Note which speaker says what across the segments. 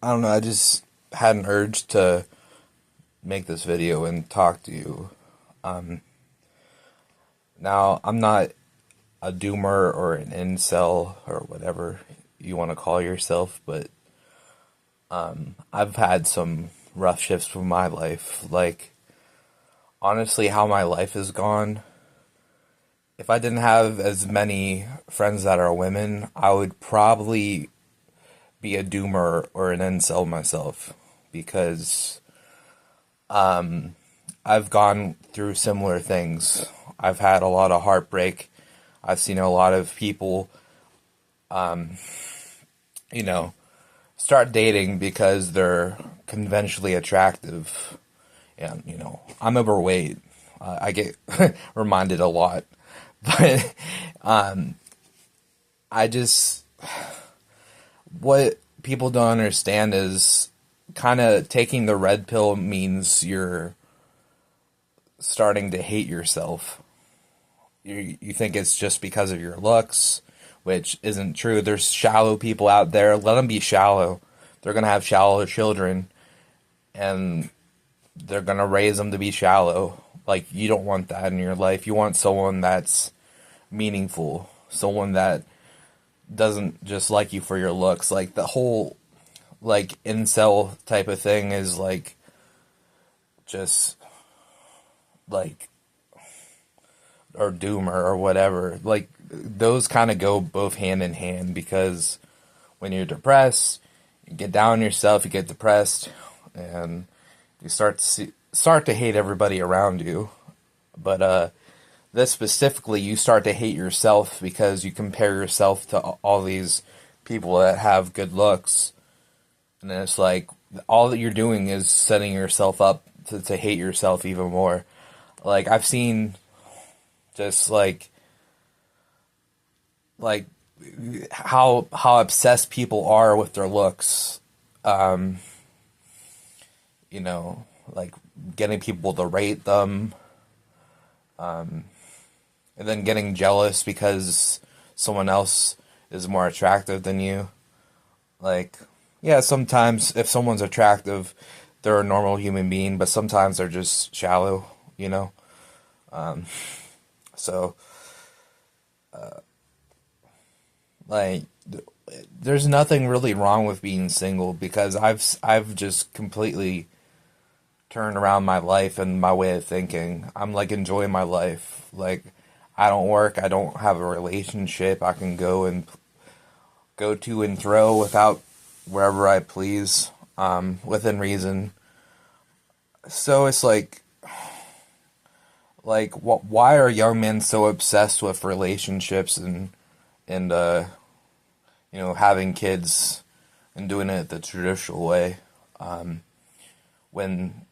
Speaker 1: I don't know, I just had an urge to make this video and talk to you. Um, Now, I'm not a doomer or an incel or whatever you want to call yourself, but I've had some rough shifts from my life. Like, honestly, how my life has gone, if I didn't have as many friends that are women, I would probably be a doomer or an incel myself because I've gone through similar things. I've had a lot of heartbreak. I've seen a lot of people, you know, start dating because they're conventionally attractive. And, I'm overweight. I get reminded a lot. But I just, what people don't understand is kind of taking the red pill means you're starting to hate yourself. You think it's just because of your looks, which isn't true. There's shallow people out there. Let them be shallow. They're going to have shallow children, and they're going to raise them to be shallow. Like, you don't want that in your life. You want someone that's meaningful, someone that doesn't just like you for your looks. Like, the whole, like, incel type of thing is, like, just, like, or doomer or whatever. Like, those kind of go both hand in hand, because when you're depressed, you get down on yourself, you get depressed, and you start to hate everybody around you. But this specifically, you start to hate yourself because you compare yourself to all these people that have good looks, and then it's like all that you're doing is setting yourself up to hate yourself even more. Like, I've seen just like how obsessed people are with their looks. Um, like getting people to rate them, and then getting jealous because someone else is more attractive than you. Like, yeah, sometimes if someone's attractive, they're a normal human being, but sometimes they're just shallow, you know? So, like, there's nothing really wrong with being single, because I've just completely turned around my life and my way of thinking. I'm like enjoying my life. Like, I don't work, I don't have a relationship. I can go to and throw without wherever I please, within reason. So it's why are young men so obsessed with relationships and having kids and doing it the traditional way, when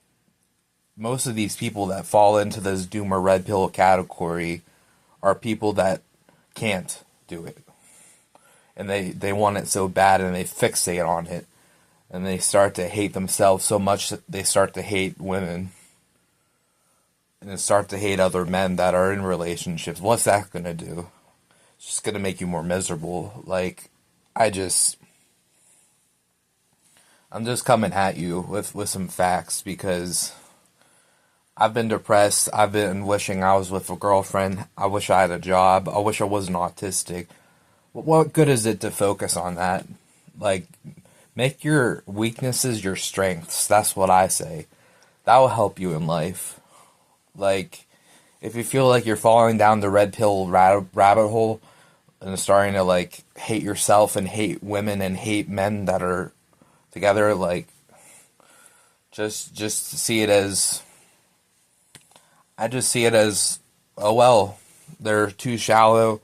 Speaker 1: most of these people that fall into this doom or red pill category are people that can't do it, and they want it so bad, and they fixate on it, and they start to hate themselves so much that they start to hate women, and then start to hate other men that are in relationships. What's that gonna do? It's just gonna make you more miserable. Like, I'm just coming at you with some facts, because I've been depressed. I've been wishing I was with a girlfriend. I wish I had a job. I wish I wasn't autistic. What good is it to focus on that? Like, make your weaknesses your strengths. That's what I say. That will help you in life. Like, if you feel like you're falling down the red pill rabbit hole and starting to, like, hate yourself and hate women and hate men that are together, like, just see it as, I just see it as, oh well, they're too shallow.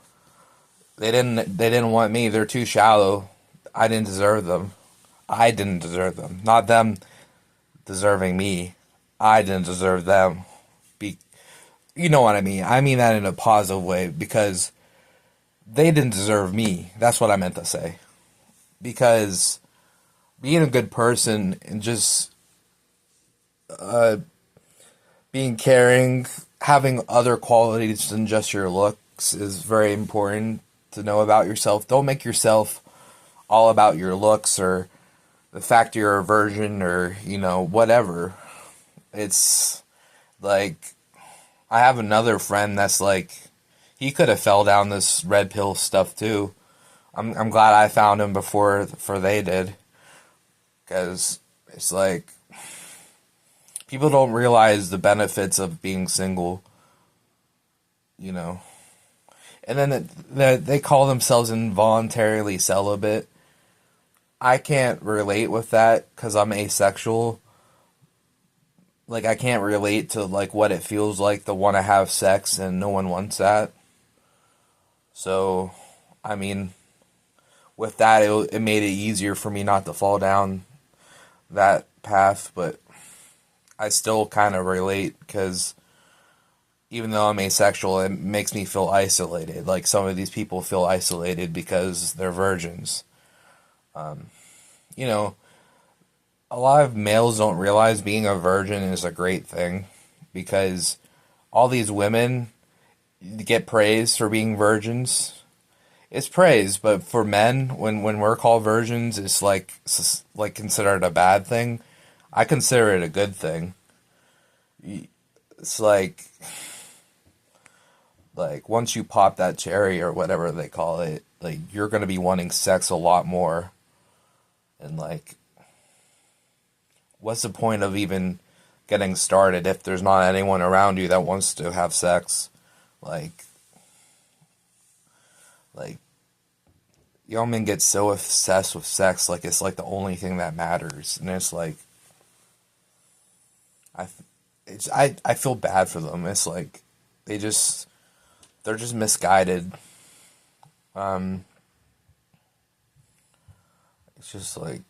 Speaker 1: They didn't want me. They're too shallow. I didn't deserve them. I didn't deserve them. Not them deserving me. I didn't deserve them. You know what I mean? I mean that in a positive way, because they didn't deserve me. That's what I meant to say. Because being a good person and just being caring, having other qualities than just your looks is very important to know about yourself. Don't make yourself all about your looks or the fact you're a virgin or, whatever. It's like, I have another friend that's like, he could have fell down this red pill stuff too. I'm glad I found him before they did. Because it's like, people don't realize the benefits of being single, you know. And then they call themselves involuntarily celibate. I can't relate with that because I'm asexual. Like, I can't relate to, like, what it feels like to want to have sex and no one wants that. So, I mean, with that, it made it easier for me not to fall down that path, but I still kind of relate because even though I'm asexual, it makes me feel isolated. Like, some of these people feel isolated because they're virgins. You know, a lot of males don't realize being a virgin is a great thing because all these women get praised for being virgins. It's praise, but for men, when we're called virgins, it's like considered a bad thing. I consider it a good thing. It's like once you pop that cherry or whatever they call it, like you're gonna be wanting sex a lot more. And like, what's the point of even getting started if there's not anyone around you that wants to have sex? Like young men get so obsessed with sex, like it's like the only thing that matters, and it's like, I feel bad for them. It's like they're just misguided. It's just like,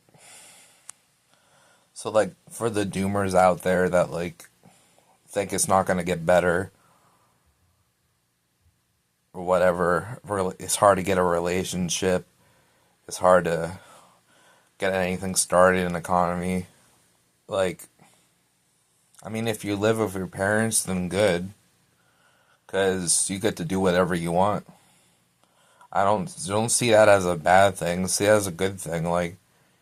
Speaker 1: so like for the doomers out there that like think it's not gonna get better or whatever, it's hard to get a relationship. It's hard to get anything started in the economy. Like, I mean, if you live with your parents, then good, because you get to do whatever you want. I don't see that as a bad thing. See it as a good thing. Like,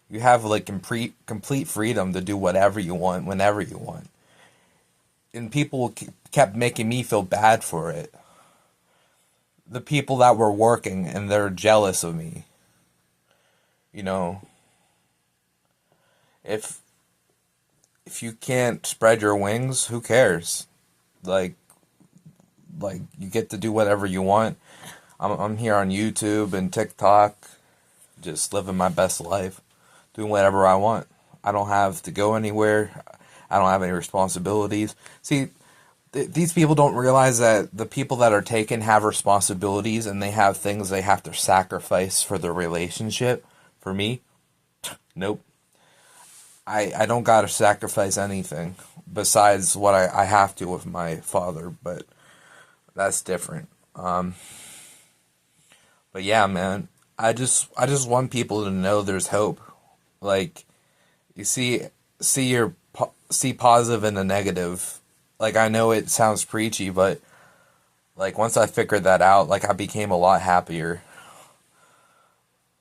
Speaker 1: you have like complete freedom to do whatever you want whenever you want. And people kept making me feel bad for it. The people that were working and they're jealous of me. You know, if you can't spread your wings, who cares? Like you get to do whatever you want. I'm here on YouTube and TikTok, just living my best life, doing whatever I want. I don't have to go anywhere. I don't have any responsibilities. See, these people don't realize that the people that are taken have responsibilities and they have things they have to sacrifice for their relationship. For me, nope. I don't gotta sacrifice anything besides what I have to with my father, but that's different. But yeah, man, I just want people to know there's hope. Like, you see positive in the negative. Like, I know it sounds preachy, but like once I figured that out, like I became a lot happier.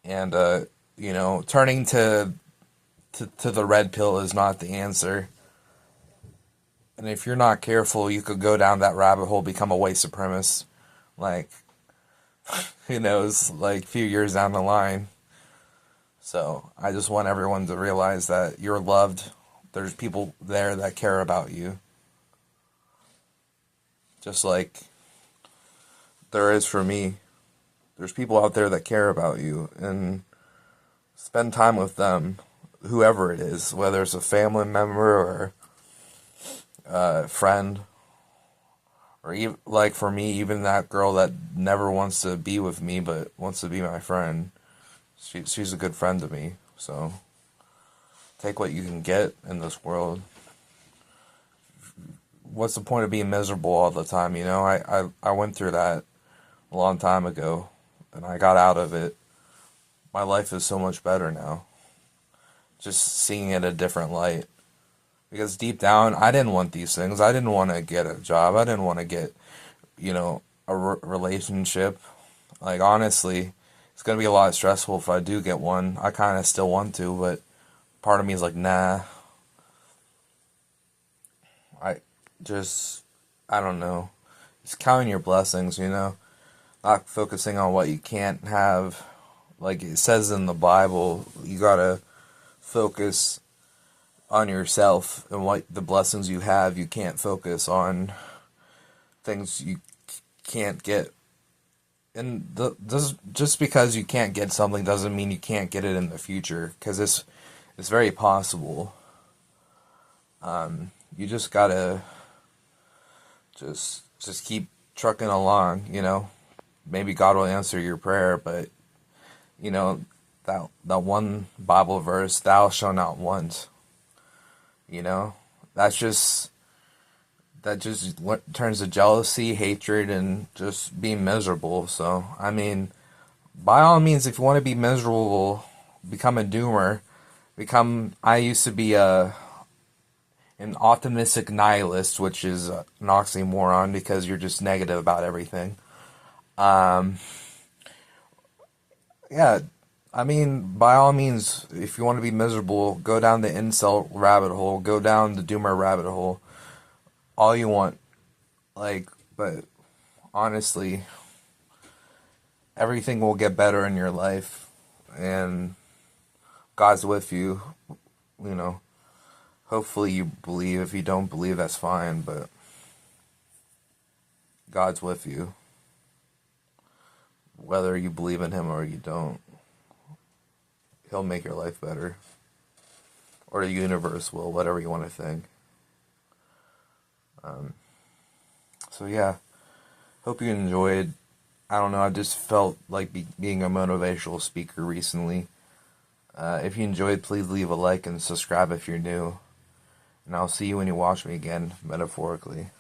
Speaker 1: And turning to the red pill is not the answer. And if you're not careful, you could go down that rabbit hole, become a white supremacist. Like, who knows, like a few years down the line. So I just want everyone to realize that you're loved. There's people there that care about you. Just like there is for me. There's people out there that care about you, and spend time with them, whoever it is, whether it's a family member or a friend, or even, like for me, even that girl that never wants to be with me but wants to be my friend. She's a good friend to me. So take what you can get in this world. What's the point of being miserable all the time? I went through that a long time ago, and I got out of it. My life is so much better now. Just seeing it a different light. Because deep down, I didn't want these things. I didn't want to get a job. I didn't want to get, a relationship. Like, honestly, it's going to be a lot stressful if I do get one. I kind of still want to, but part of me is like, nah. I just, I don't know. Just counting your blessings, not focusing on what you can't have. Like it says in the Bible, you gotta focus on yourself and what the blessings you have. You can't focus on things you can't get. And just because you can't get something doesn't mean you can't get it in the future, because it's very possible. You just gotta just keep trucking along, Maybe God will answer your prayer, but that one Bible verse, "Thou shalt not want," that's just that just turns to jealousy, hatred, and just being miserable. So, I mean, by all means, if you want to be miserable, become a doomer. I used to be an optimistic nihilist, which is an oxymoron because you're just negative about everything. Yeah, I mean, by all means, if you want to be miserable, go down the incel rabbit hole, go down the doomer rabbit hole, all you want. But honestly, everything will get better in your life, and God's with you, you know. Hopefully you believe. If you don't believe, that's fine, but God's with you. Whether you believe in Him or you don't, He'll make your life better. Or the universe will, whatever you want to think. So yeah, hope you enjoyed. I don't know, I just felt like being a motivational speaker recently. If you enjoyed, please leave a like and subscribe if you're new. And I'll see you when you watch me again, metaphorically.